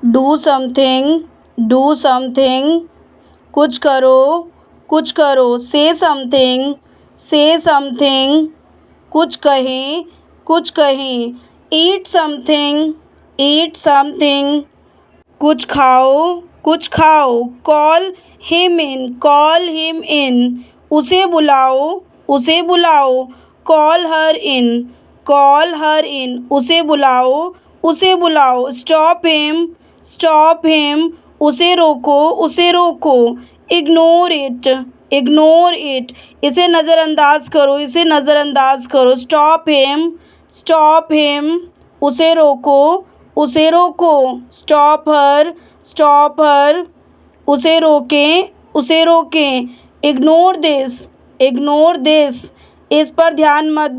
Do something, do something, कुछ करो, से समथिंग, से समथिंग, कुछ कहें, ईट समथिंग, ईट समथिंग, कुछ खाओ, कॉल हिम इन, उसे बुलाओ, कॉल हर इन, उसे बुलाओ, स्टॉप हिम, उसे रोको, इग्नोर इट, इसे नज़रअंदाज करो, स्टॉप हिम, उसे रोको, स्टॉप हर, उसे रोकें, इग्नोर दिस, इस पर ध्यान मत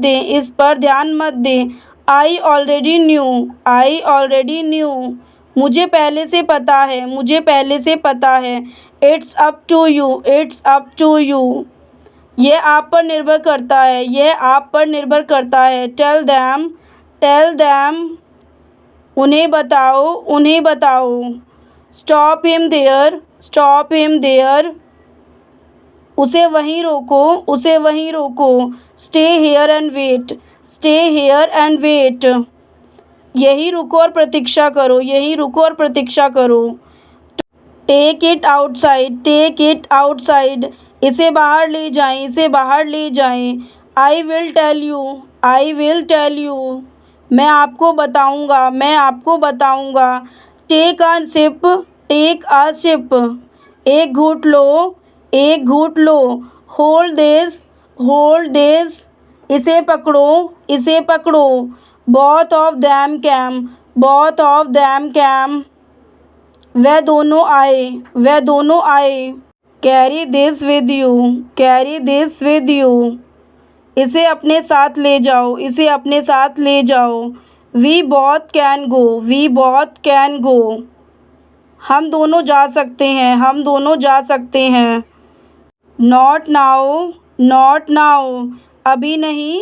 दें, आई ऑलरेडी न्यू, मुझे पहले से पता है, इट्स अप टू यू, यह आप पर निर्भर करता है, टेल देम, उन्हें बताओ, स्टॉप हिम देयर, उसे वहीं रोको, स्टे हेयर एंड वेट, यहीं रुको और प्रतीक्षा करो, टेक इट आउटसाइड, इसे बाहर ले जाएं, आई विल टेल यू, मैं आपको बताऊंगा, टेक अ सिप, एक घूंट लो, होल्ड दिस, इसे पकड़ो, बोथ ऑफ देम कैम, वह दोनों आए, कैरी दिस विद यू, इसे अपने साथ ले जाओ, वी बोथ कैन गो, हम दोनों जा सकते हैं, नॉट नाउ, अभी नहीं,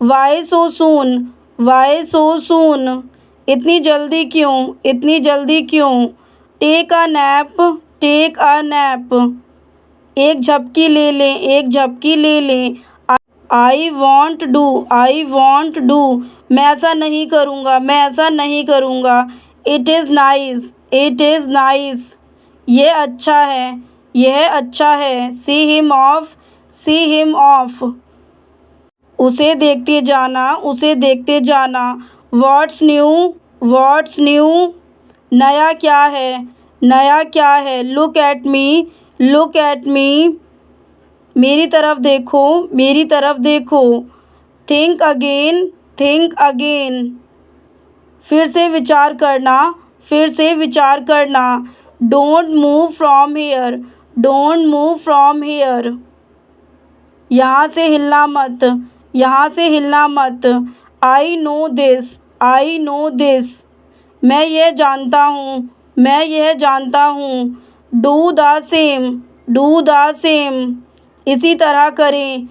वाई सो सून, इतनी जल्दी क्यों, टेक अ नैप, एक झपकी ले लें, आई वॉन्ट डू, मैं ऐसा नहीं करूँगा, इट इज़ नाइस, यह अच्छा है, सी हिम ऑफ, उसे देखते जाना, व्हाट्स न्यू, नया क्या है, लुक एट मी, मेरी तरफ देखो, थिंक अगेन, फिर से विचार करना, डोंट मूव फ्रॉम हियर, यहाँ से हिलना मत, आई नो दिस, मैं यह जानता हूँ, डू द सेम, इसी तरह करें,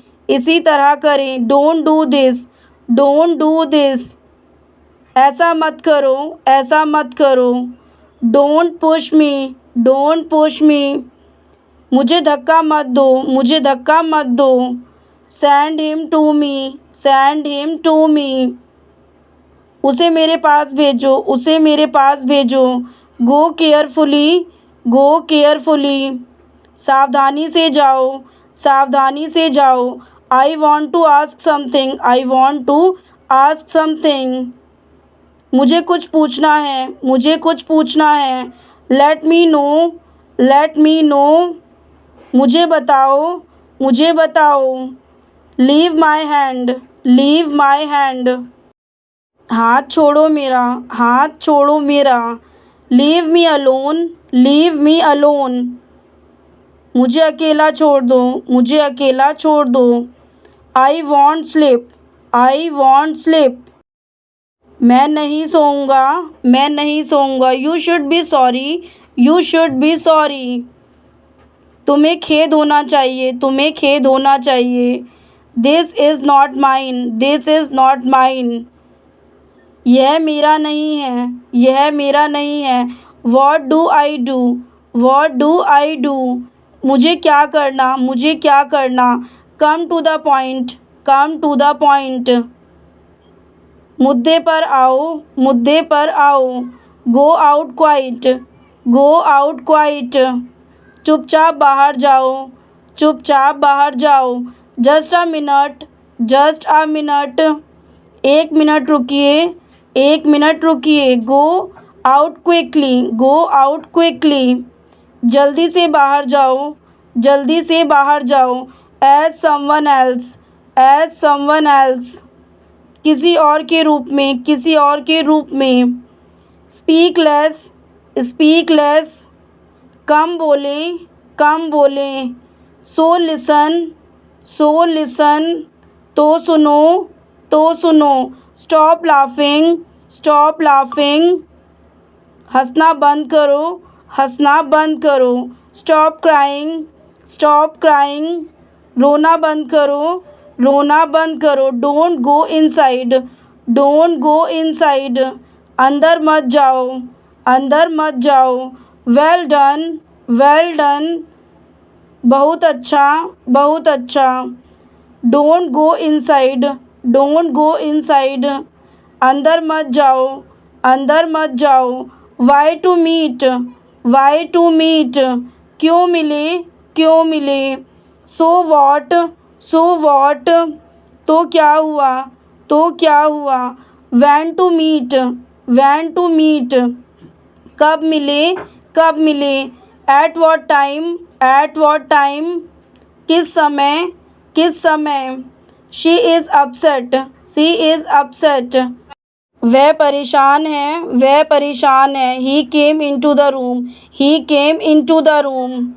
डोंट डू दिस, ऐसा मत करो, डोंट पुश मी, मुझे धक्का मत दो, सेंड हिम टू मी, उसे मेरे पास भेजो, गो केयरफुली, सावधानी से जाओ, I want to ask something, मुझे कुछ पूछना है, लेट मी नो, मुझे बताओ, लीव माई हैंड, हाथ छोड़ो मेरा, लीव मी अलोन, मुझे अकेला छोड़ दो, आई वॉन्ट स्लिप, मैं नहीं सोऊंगा, यू शुड बी सॉरी, तुम्हें खेद होना चाहिए, दिस इज़ नॉट माइन, यह मेरा नहीं है, यह मेरा नहीं है। What do I do? What do I do? मुझे क्या करना, मुझे क्या करना। Come to the point, come to the point. मुद्दे पर आओ, मुद्दे पर आओ। Go out quiet, go out quiet. चुपचाप बाहर जाओ, चुपचाप बाहर जाओ। Just a minute, just a minute. एक मिनट रुकिए, एक मिनट रुकिए। Go out quickly, go out quickly. जल्दी से बाहर जाओ, जल्दी से बाहर जाओ। As someone else, as someone else. किसी और के रूप में, किसी और के रूप में। Speak less, speak less. कम बोलें, कम बोलें। So listen, so listen. तो सुनो, तो सुनो। Stop laughing, stop laughing. हंसना बंद करो, हंसना बंद करो। Stop crying, stop crying. रोना बंद करो, रोना बंद करो। Don't go inside, don't go inside. अंदर मत जाओ, अंदर मत जाओ। Well done, well done. बहुत अच्छा, बहुत अच्छा। Don't go inside, don't go inside. अंदर मत जाओ, अंदर मत जाओ। Why to meet, why to meet. क्यों मिले, क्यों मिले। So what, so what. तो क्या हुआ, तो क्या हुआ। When to meet, when to meet. कब मिले, कब मिले। At what time, at what time. किस समय, किस समय। She is upset, she is upset. वह परेशान है, वह परेशान है। He came into the room, he came into the room.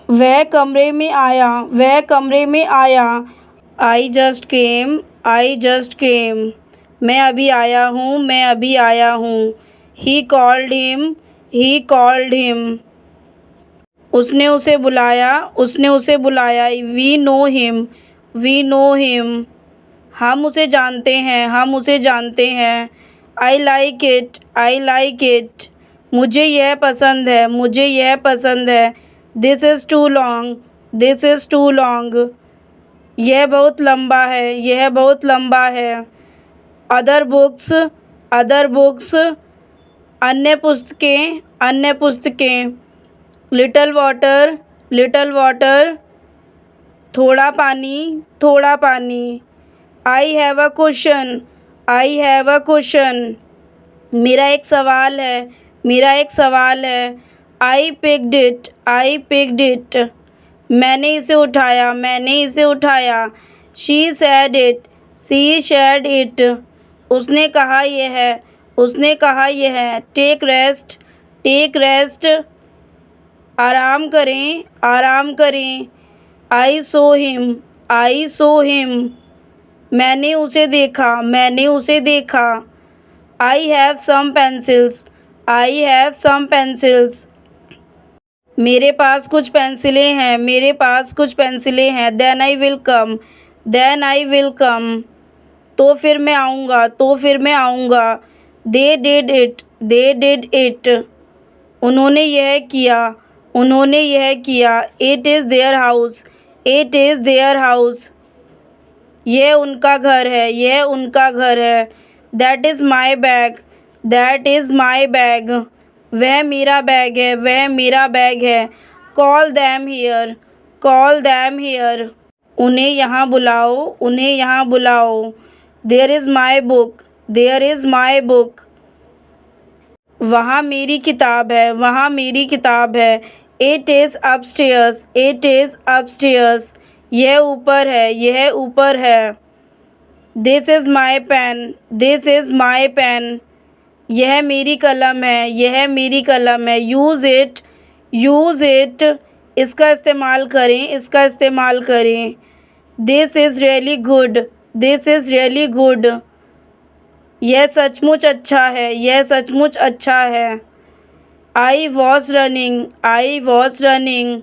वह कमरे में आया, वह कमरे में आया। I just came, I just came. मैं अभी आया हूँ, मैं अभी आया हूँ। He called him, he called him. उसने उसे बुलाया, उसने उसे बुलाया। We know him, we know him. हम उसे जानते हैं, हम उसे जानते हैं। I like it, I like it. मुझे यह पसंद है, मुझे यह पसंद है। This is too long, this is too long. यह बहुत लंबा है, यह बहुत लंबा है। Other books, other books. अन्य पुस्तकें, अन्य पुस्तकें। Little water, little water. थोड़ा पानी, थोड़ा पानी। I have a question, I have a question. मेरा एक सवाल है, मेरा एक सवाल है। I picked it, I picked it. मैंने इसे उठाया, मैंने इसे उठाया। She said it, she said it. उसने कहा यह है, उसने कहा यह है। Take rest, take rest. आराम करें, आराम करें। I saw him, I saw him. मैंने उसे देखा, मैंने उसे देखा। I have some pencils, I have some pencils. मेरे पास कुछ पेंसिलें हैं, मेरे पास कुछ पेंसिलें हैं। Then I will come, then I will come. तो फिर मैं आऊँगा, तो फिर मैं आऊँगा। They did it, they did it. उन्होंने यह किया, उन्होंने यह किया। It is their house, it is their house. यह उनका घर है, यह उनका घर है। That is my bag, that is my bag. वह मेरा बैग है, वह मेरा बैग है। Call them here, call them here. उन्हें यहाँ बुलाओ, उन्हें यहाँ बुलाओ। There is my book, there is my book. वहाँ मेरी किताब है, वहाँ मेरी किताब है। It is upstairs, it is upstairs. यह ऊपर है, यह ऊपर है। This is my pen, this is my pen. यह मेरी कलम है, यह मेरी कलम है। Use it, use it. इसका इस्तेमाल करें, इसका इस्तेमाल करें। This is really good, this is really good. यह सचमुच अच्छा है, यह सचमुच अच्छा है। I was running, I was running.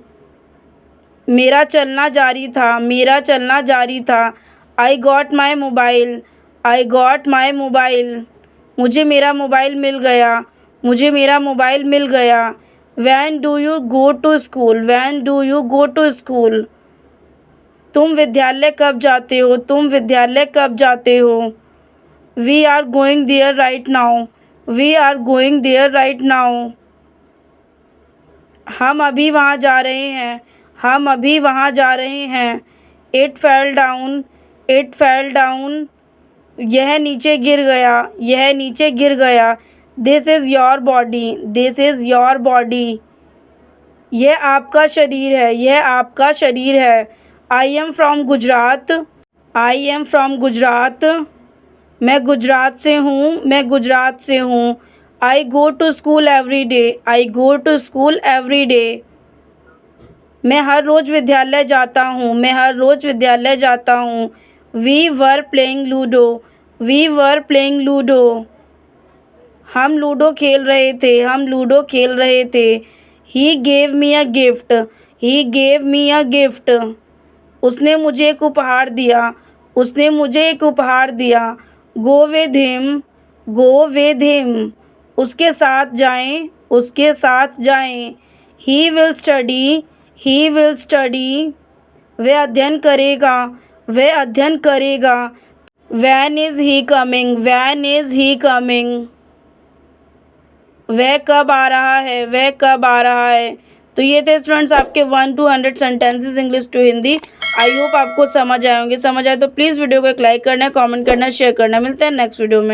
मेरा चलना जारी था, मेरा चलना जारी था। I got my mobile, I got my mobile, मुझे मेरा मोबाइल मिल गया, मुझे मेरा मोबाइल मिल गया। When do you go to school, when do you go to school, तुम विद्यालय कब जाते हो, तुम विद्यालय कब जाते हो। We are going there right now, we are going there right now, हम अभी वहाँ जा रहे हैं, हम अभी वहाँ जा रहे हैं। It fell down, it fell down, यह नीचे गिर गया, यह नीचे गिर गया। This is your body, this is your body, यह आपका शरीर है, यह आपका शरीर है। I am from Gujarat, I am from Gujarat, मैं गुजरात से हूँ, मैं गुजरात से हूँ। I go to school every day, I go to school every day, मैं हर रोज़ विद्यालय जाता हूँ, मैं हर रोज़ विद्यालय जाता हूँ। We were playing ludo, we were playing ludo, हम लूडो खेल रहे थे, हम लूडो खेल रहे थे। He gave me a gift, he gave me a gift, उसने मुझे एक उपहार दिया, उसने मुझे एक उपहार दिया। Go with him, go with him, उसके साथ जाएं, उसके साथ जाएं। He will study, he will study, वह अध्ययन करेगा, वह अध्ययन करेगा। Van is he coming, van is he coming, वह कब आ रहा है, वह कब आ रहा है। तो ये थे स्टूडेंट्स आपके 1 to 100 sentences English to Hindi. I hope आपको समझ आए होंगे। समझ आए तो प्लीज़ वीडियो को एक लाइक करना, कमेंट करना, शेयर करना। मिलते हैं नेक्स्ट वीडियो में।